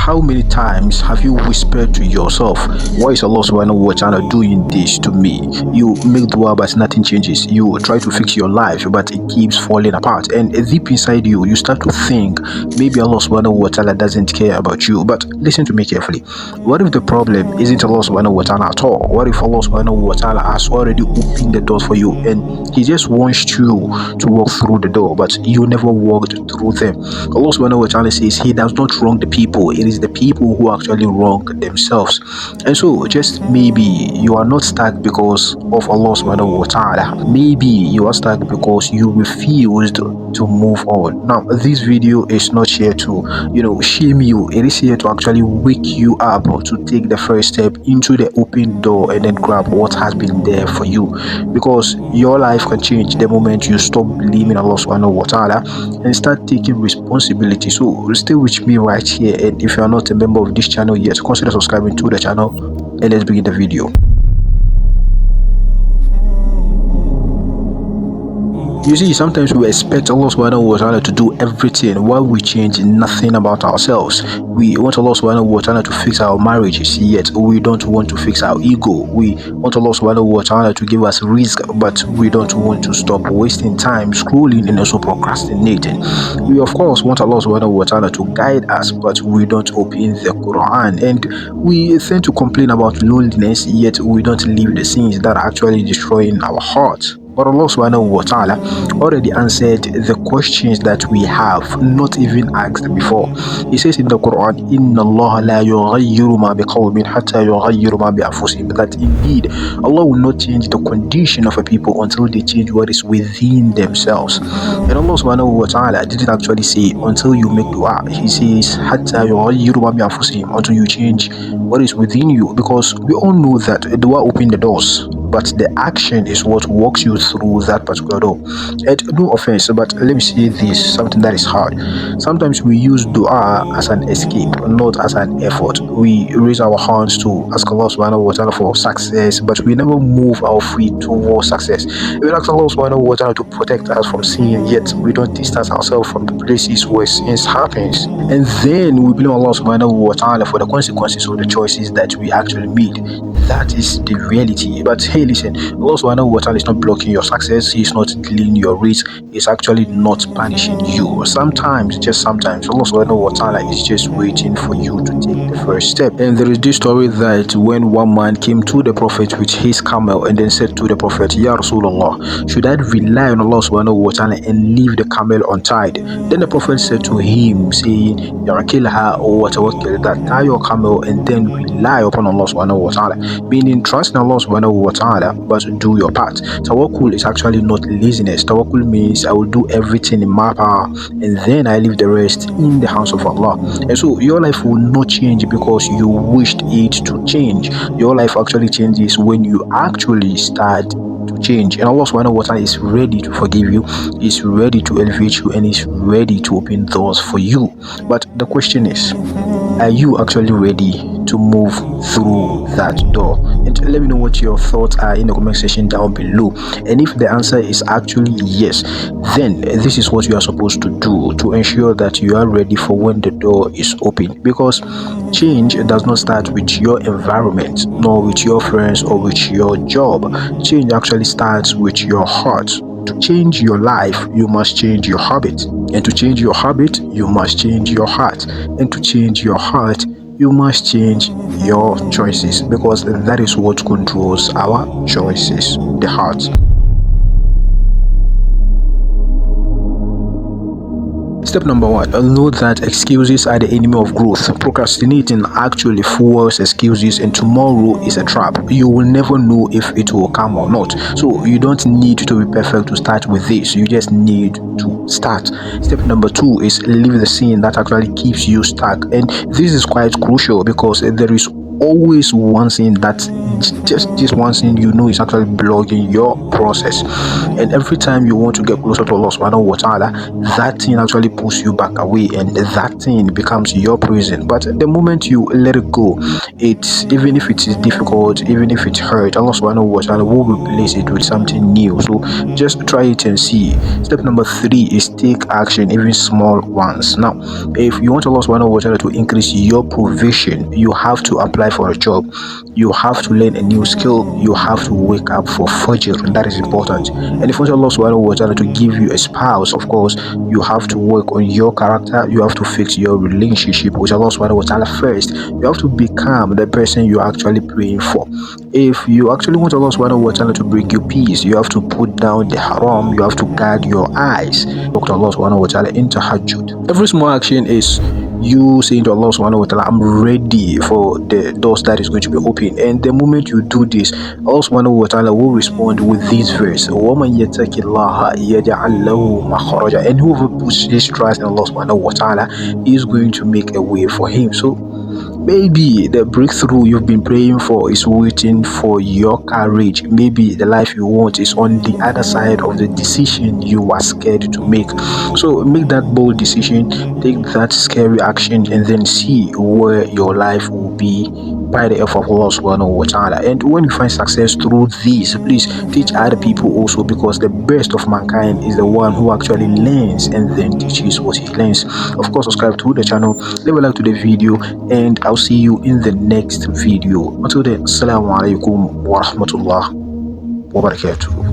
How many times have you whispered to yourself, why is Allah subhanahu wa ta'ala doing this to me? You make dua but nothing changes. You try to fix your life but it keeps falling apart. And deep inside you, you start to think maybe Allah subhanahu wa ta'ala doesn't care about you. But listen to me carefully. What if the problem isn't Allah subhanahu wa ta'ala at all? What if Allah subhanahu wa ta'ala has already opened the doors for you and He just wants you to walk through the door but you never walked through them? Allah subhanahu wa ta'ala says He does not wrong the people. It is the people who actually wrong themselves. And so just maybe you are not stuck because of Allah subhanahu wa ta'ala. Maybe you are stuck because you refused to move on. Now this video is not here to shame you. It is here to actually wake you up to take the first step into the open door and then grab what has been there for you, because your life can change the moment you stop believing Allah subhanahu wa ta'ala and start taking responsibility. So stay with me right here, and if you are not a member of this channel yet, consider subscribing to the channel, and let's begin the video. You see, sometimes we expect Allah subhanahu wa ta'ala to do everything while we change nothing about ourselves. We want Allah subhanahu wa ta'ala to fix our marriages, yet we don't want to fix our ego. We want Allah subhanahu wa ta'ala to give us risk, but we don't want to stop wasting time scrolling and also procrastinating. We of course want Allah subhanahu wa ta'ala to guide us, but we don't open the Qur'an. And we tend to complain about loneliness, yet we don't leave the sins that are actually destroying our hearts. But Allah subhanahu wa ta'ala already answered the questions that we have not even asked before. He says in the Qur'an, Inna Allah la yughayyiru ma biqawmin hatta yughayyiru ma bi anfusihim, that indeed Allah will not change the condition of a people until they change what is within themselves. And Allah subhanahu wa ta'ala didn't actually say until you make dua. He says hatta yughayyiru ma bi anfusihim, until you change what is within you, because we all know that dua opens the doors, but the action is what walks you through that particular door. And no offense, but let me say this, something that is hard. Sometimes we use dua as an escape, not as an effort. We raise our hands to ask Allah subhanahu wa ta'ala for success, but we never move our feet towards success. We ask Allah subhanahu wa ta'ala to protect us from sin, yet we don't distance ourselves from the places where sins happens. And then we blame Allah subhanahu wa ta'ala for the consequences of the choices that we actually made. That is the reality. But hey, listen, Allah subhanahu wa ta'ala is not blocking your success. He's not delaying your risk. He's actually not punishing you. Sometimes, just sometimes, Allah subhanahu wa ta'ala is just waiting for you to take the first step. And there is this story that when one man came to the Prophet with his camel and then said to the Prophet, Ya Rasulullah, should I rely on Allah subhanahu wa ta'ala and leave the camel untied? Then the Prophet said to him, saying, Yarakilha wa tawakkil, that tie your camel and then rely upon Allah subhanahu wa ta'ala. Meaning trust in Allah subhanahu wa ta'ala, but do your part. Tawakkul is actually not laziness. Tawakkul means I will do everything in my power and then I leave the rest in the hands of Allah. And so your life will not change because you wished it to change. Your life actually changes when you actually start to change. And Allah subhanahu wa ta'ala is ready to forgive you, is ready to elevate you, and is ready to open doors for you. But the question is, are you actually ready to move through that door? And let me know what your thoughts are in the comment section down below. And if the answer is actually yes, then this is what you are supposed to do to ensure that you are ready for when the door is open. Because change does not start with your environment, nor with your friends or with your job. Change actually starts with your heart. To change your life, you must change your habit. And to change your habit, you must change your heart. And to change your heart, you must change your choices, because that is what controls our choices, the heart. Step number 1, know that excuses are the enemy of growth. Procrastinating actually fuels excuses, and tomorrow is a trap. You will never know if it will come or not. So you don't need to be perfect to start with this. You just need to start. Step number 2 is leave the sin that actually keeps you stuck. And this is quite crucial because there is always one sin that just this one thing is actually blocking your process. And every time you want to get closer to Allah subhanahu wa ta'ala, that thing actually pulls you back away, and that thing becomes your prison. But the moment you let it go, it's even if it is difficult, even if it hurts, Allah subhanahu wa ta'ala will replace it with something new. So just try it and see. Step number 3 is take action, even small ones. Now, if you want Allah subhanahu wa ta'ala to increase your provision, you have to apply for a job, you have to learn a new skill, you have to wake up for Fajr, and that is important. And if you want Allah subhanahu wa ta'ala to give you a spouse, of course, you have to work on your character, you have to fix your relationship with Allah subhanahu wa ta'ala first. You have to become the person you're actually praying for. If you actually want Allah subhanahu wa ta'ala to bring you peace, you have to put down the haram, you have to guard your eyes. Talk to Allah subhanahu wa ta'ala in tahajjud. Every small action is you saying to Allah subhanahu wa ta'ala, I'm ready for the doors that is going to be open. And the moment you do this, Allah subhanahu wa ta'ala will respond with this verse, وَمَنْ يَتَّقِ اللَّهَ يَجْعَلْ لَهُ مَخْرَجًا. And whoever puts his trust in Allah subhanahu wa ta'ala is going to make a way for him. So maybe the breakthrough you've been praying for is waiting for your courage. Maybe the life you want is on the other side of the decision you are scared to make. So make that bold decision, take that scary action, and then see where your life will be by the help of Allah subhanahu wa ta'ala. And when you find success through this, please teach other people also, because the best of mankind is the one who actually learns and then teaches what he learns. Of course, subscribe to the channel, leave a like to the video, and I'll see you in the next video. Until then, assalamu alaikum wa rahmatullah wa barakatuh.